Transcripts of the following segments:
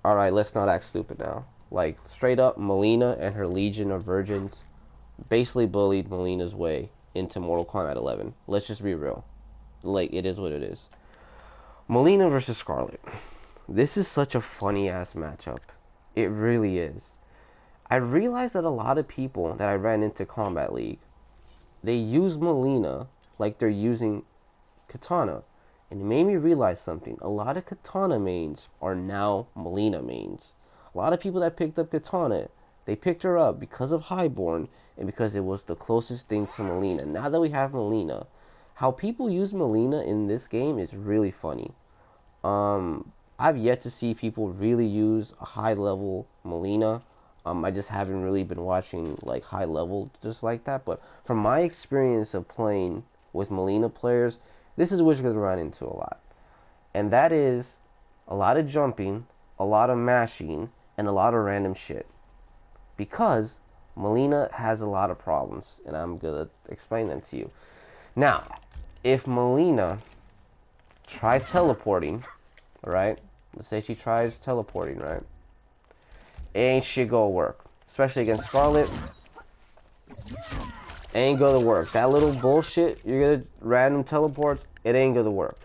Alright, let's not act stupid now. Like, straight up, Mileena and her Legion of Virgins basically bullied Melina's way into Mortal Kombat 11. Let's just be real. Like, it is what it is. Mileena versus Skarlet. This is such a funny ass matchup. It really is. I realized that a lot of people that I ran into Kombat League, they use Mileena like they're using Katana. And it made me realize something. A lot of Katana mains are now Mileena mains. A lot of people that picked up Katana, they picked her up because of Highborn and because it was the closest thing to Mileena. Now that we have Mileena, how people use Mileena in this game is really funny. I've yet to see people really use a high level Mileena. I just haven't really been watching like high level just like that. But from my experience of playing with Mileena players, this is what you're gonna run into a lot, and that is a lot of jumping, a lot of mashing, and a lot of random shit. Because Mileena has a lot of problems, and I'm gonna explain them to you. Now, if Mileena tries teleporting, right? Let's say she tries teleporting, right? Ain't shit gonna work. Especially against Skarlet. Ain't gonna work. That little bullshit, you're gonna random teleport, it ain't gonna work.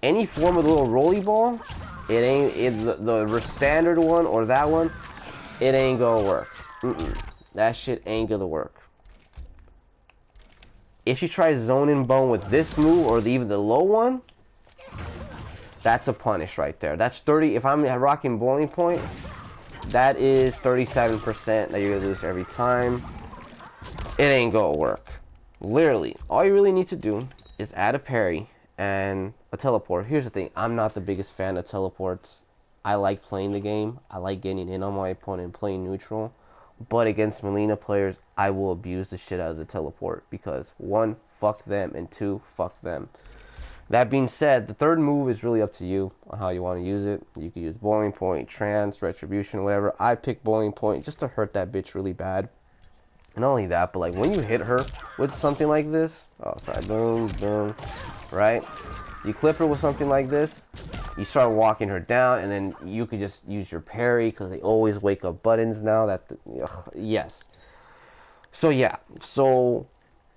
Any form of little rolly ball, the standard one or that one, it ain't gonna work. That shit ain't gonna work. If she tries zone and bone with this move or even the low one, that's a punish right there. That's 30. If I'm rocking boiling point, that is 37% that you're gonna lose every time. It ain't gonna work. Literally, all you really need to do is add a parry and a teleport. Here's the thing, I'm not the biggest fan of teleports. I like playing the game. I like getting in on my opponent and playing neutral. But against Mileena players, I will abuse the shit out of the teleport because 1, fuck them, and 2, fuck them. That being said, the third move is really up to you on how you want to use it. You can use boiling point, trance, retribution, whatever. I pick boiling point just to hurt that bitch really bad. And not only that, but like when you hit her with something like this, oh sorry, boom, boom, right? You clip her with something like this, you start walking her down, and then you could just use your parry because they always wake up buttons now. Yes. So yeah, so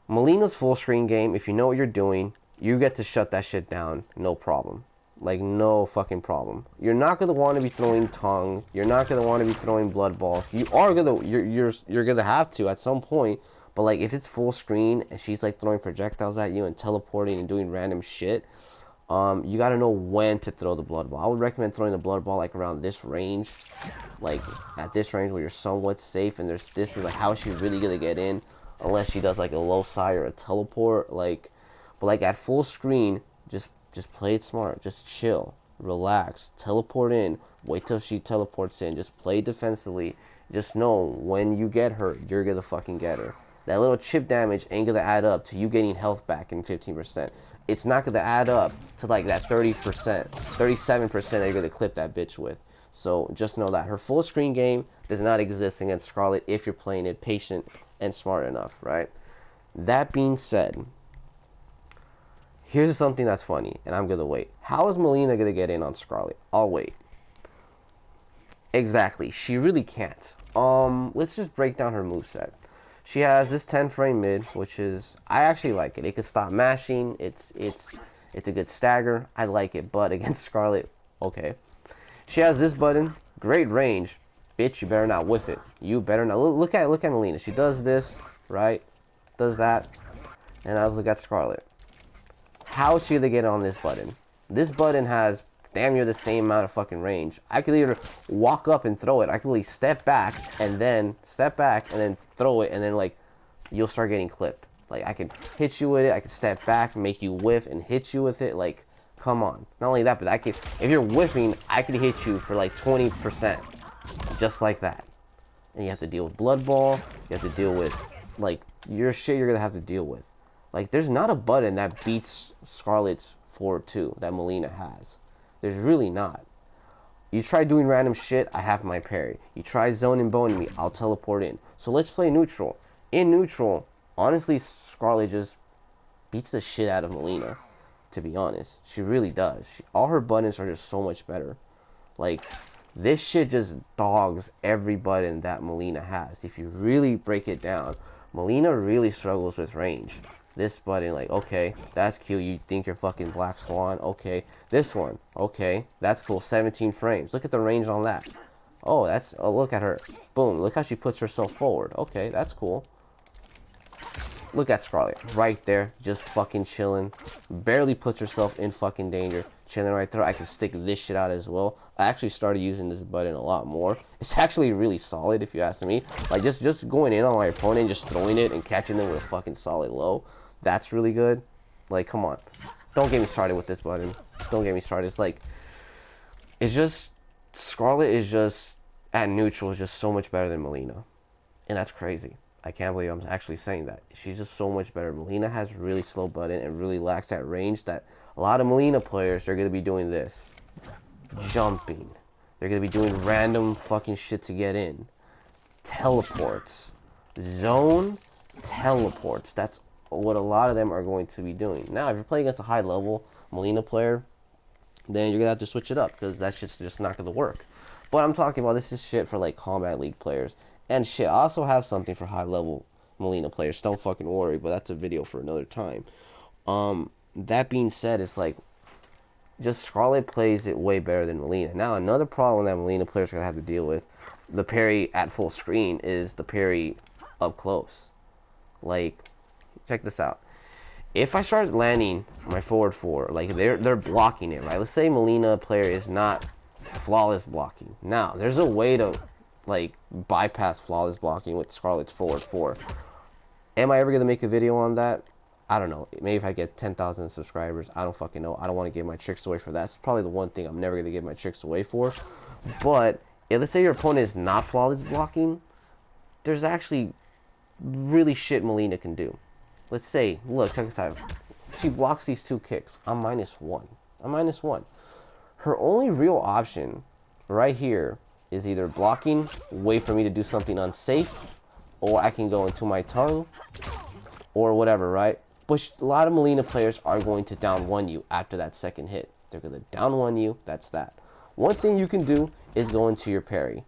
Mileena's full screen game. If you know what you're doing, you get to shut that shit down, no problem. Like, no fucking problem. You're not gonna want to be throwing tongue. You're not gonna want to be throwing blood balls. You are gonna, you're gonna have to at some point. But like, if it's full screen and she's like throwing projectiles at you and teleporting and doing random shit, you gotta know when to throw the blood ball. I would recommend throwing the blood ball like around this range, like at this range where you're somewhat safe. And this is like how she's really gonna get in, unless she does like a low side or a teleport. Like, but like at full screen, just play it smart. Just chill, relax, teleport in, wait till she teleports in. Just play defensively. Just know when you get her, you're gonna fucking get her. That little chip damage ain't gonna add up to you getting health back in 15%. It's not gonna add up to like that 30%, 37% that you're gonna clip that bitch with. So just know that her full screen game does not exist against Skarlet if you're playing it patient and smart enough, right? That being said, here's something that's funny, and I'm gonna wait. How is Mileena gonna get in on Skarlet? I'll wait. Exactly, she really can't. Let's just break down her moveset. She has this 10 frame mid, which is, I actually like it. It can stop mashing. It's a good stagger. I like it, but against Skarlet, okay. She has this button, great range. Bitch, you better not whiff it. You better not. Look at Mileena. She does this, right? Does that, and now look at Skarlet. How is she gonna get on this button? This button has damn near the same amount of fucking range. I could either walk up and throw it. I could really step back and then throw it, and then like you'll start getting clipped. Like I can hit you with it. I can step back, make you whiff, and hit you with it. Like, come on. Not only that, but I can. If you're whiffing, I can hit you for like 20%, just like that. And you have to deal with blood ball. You have to deal with like your shit. You're gonna have to deal with. Like, there's not a button that beats Skarlet's forward 2 that Mileena has. There's really not. You try doing random shit, I have my parry. You try zone and boning me, I'll teleport in. So let's play neutral. In neutral, honestly, Skarlet just beats the shit out of Mileena, to be honest. She really does. All her buttons are just so much better. Like, this shit just dogs every button that Mileena has. If you really break it down, Mileena really struggles with range. This button, like, okay, that's cute. You think you're fucking Black Swan. Okay. This one, okay, that's cool. 17 frames. Look at the range on that. Oh, look at her. Boom. Look how she puts herself forward. Okay, that's cool. Look at Skarlet. Right there. Just fucking chilling. Barely puts herself in fucking danger. Chilling right there. I can stick this shit out as well. I actually started using this button a lot more. It's actually really solid if you ask me. Like, just going in on my opponent, just throwing it and catching them with a fucking solid low. That's really good. Like, come on. Don't get me started with this button. Don't get me started. It's like, it's just, Skarlet is just, at neutral, is just so much better than Mileena. And that's crazy. I can't believe I'm actually saying that. She's just so much better. Mileena has really slow button and really lacks that range that a lot of Mileena players are going to be doing this. Jumping. They're going to be doing random fucking shit to get in. Teleports. Zone. Teleports. That's what a lot of them are going to be doing. Now, if you're playing against a high level Mileena player, then you're going to have to switch it up because that's just not going to work. But I'm talking about, this is shit for like Kombat League players. And shit, I also have something for high level Mileena players. Don't fucking worry, but that's a video for another time. That being said, it's like, just Skarlet plays it way better than Mileena. Now, another problem that Mileena players are going to have to deal with, the parry at full screen, is the parry up close. Like, check this out. If I start landing my forward four, like they're blocking it, right? Let's say Mileena player is not flawless blocking. Now, there's a way to like bypass flawless blocking with Skarlet's forward four. Am I ever gonna make a video on that? I don't know. Maybe if I get 10,000 subscribers. I don't fucking know. I don't want to give my tricks away for that. It's probably the one thing I'm never gonna give my tricks away for. But if, let's say your opponent is not flawless blocking, there's actually really shit Mileena can do. Let's say, look, check this out. She blocks these two kicks. I'm -1. I'm -1. Her only real option right here is either blocking, wait for me to do something unsafe, or I can go into my tongue, or whatever, right? But a lot of Mileena players are going to down one you after that second hit. They're going to down one you, that's that. One thing you can do is go into your parry.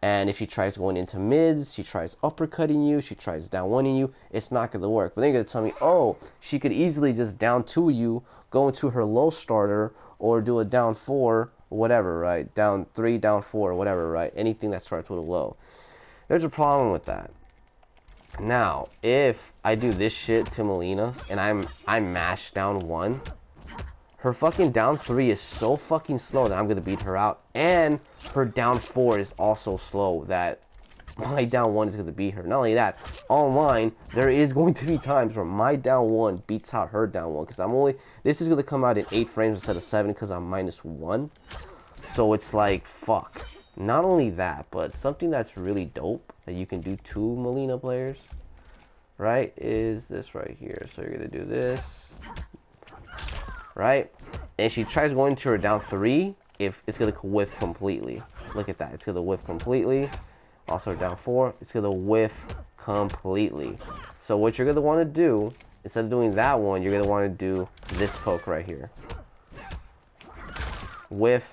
And if she tries going into mids, she tries uppercutting you, she tries down one-ing you, it's not going to work. But then you're going to tell me, oh, she could easily just down two you, go into her low starter, or do a down four, whatever, right? Down three, down four, whatever, right? Anything that starts with a low. There's a problem with that. Now, if I do this shit to Mileena, and I'm mashed down one, her fucking down three is so fucking slow that I'm going to beat her out. And her down four is also slow that my down one is going to beat her. Not only that, online, there is going to be times where my down one beats out her down one. Because this is going to come out in 8 frames instead of 7 because I'm -1. So it's like, fuck. Not only that, but something that's really dope that you can do to Mileena players, right, is this right here. So you're going to do this. Right? And she tries going to her down 3, if it's going to whiff completely. Look at that. It's going to whiff completely. Also down 4, it's going to whiff completely. So what you're going to want to do, instead of doing that one, you're going to want to do this poke right here. Whiff.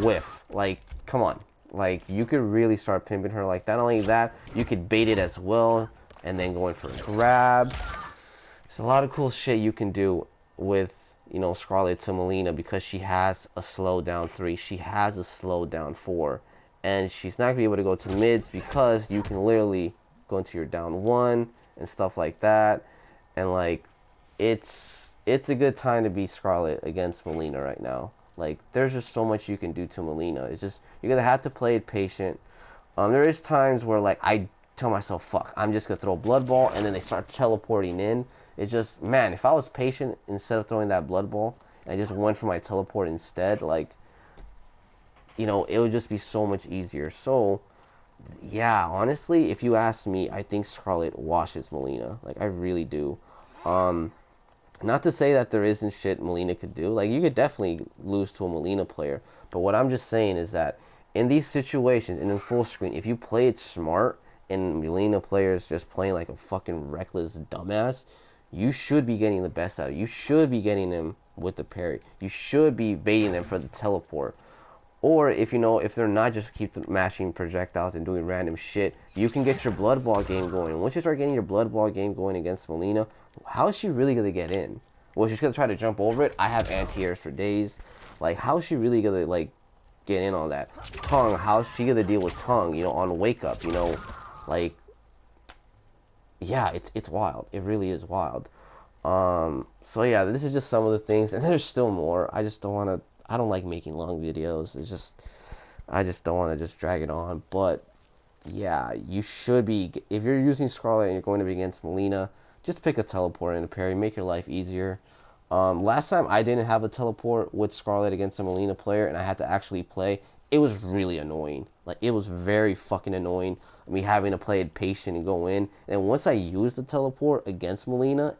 Whiff. Like, come on. Like, you could really start pimping her like that. Not only that, you could bait it as well, and then going for a grab. There's a lot of cool shit you can do with, you know, Skarlet to Mileena because she has a slow down 3. She has a slow down 4. And she's not going to be able to go to mids because you can literally go into your down 1 and stuff like that. And, like, it's a good time to be Skarlet against Mileena right now. Like, there's just so much you can do to Mileena. It's just, you're going to have to play it patient. There is times where, like, I tell myself, fuck, I'm just going to throw Blood Ball, and then they start teleporting in. It's just, man, if I was patient instead of throwing that Blood Ball, and I just went for my teleport instead, like, you know, it would just be so much easier. So, yeah, honestly, if you ask me, I think Skarlet washes Mileena. Like, I really do. Not to say that there isn't shit Mileena could do. Like, you could definitely lose to a Mileena player. But what I'm just saying is that in these situations, and in full screen, if you play it smart, and Mileena players just playing like a fucking reckless dumbass, you should be getting the best out of it. You should be getting them with the parry. You should be baiting them for the teleport. Or if you know, if they're not, just keep mashing projectiles and doing random shit. You can get your blood ball game going. Once you start getting your blood ball game going against Mileena, how is she really gonna get in? Well, she's gonna try to jump over it. I have anti-airs for days. Like, how is she really gonna like get in on that? Tongue, how's she gonna deal with tongue? You know, on wake up. You know, like, yeah, it's wild. It really is wild. So yeah, this is just some of the things, and there's still more. I just don't want to. I don't like making long videos. It's just, I just don't want to just drag it on. But yeah, you should be, if you're using Skarlet and you're going to be against Mileena, just pick a teleport and a parry. Make your life easier. Last time I didn't have a teleport with Skarlet against a Mileena player, and I had to actually play. It was really annoying. Like, it was very fucking annoying. Me having to play it patient and go in. And once I used the teleport against Mileena,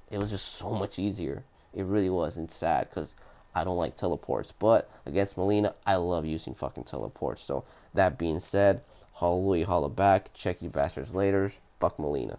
it was just so much easier. It really was. And it's sad because I don't like teleports. But against Mileena, I love using fucking teleports. So that being said, hallelujah, holla back. Check you bastards later. Fuck Mileena.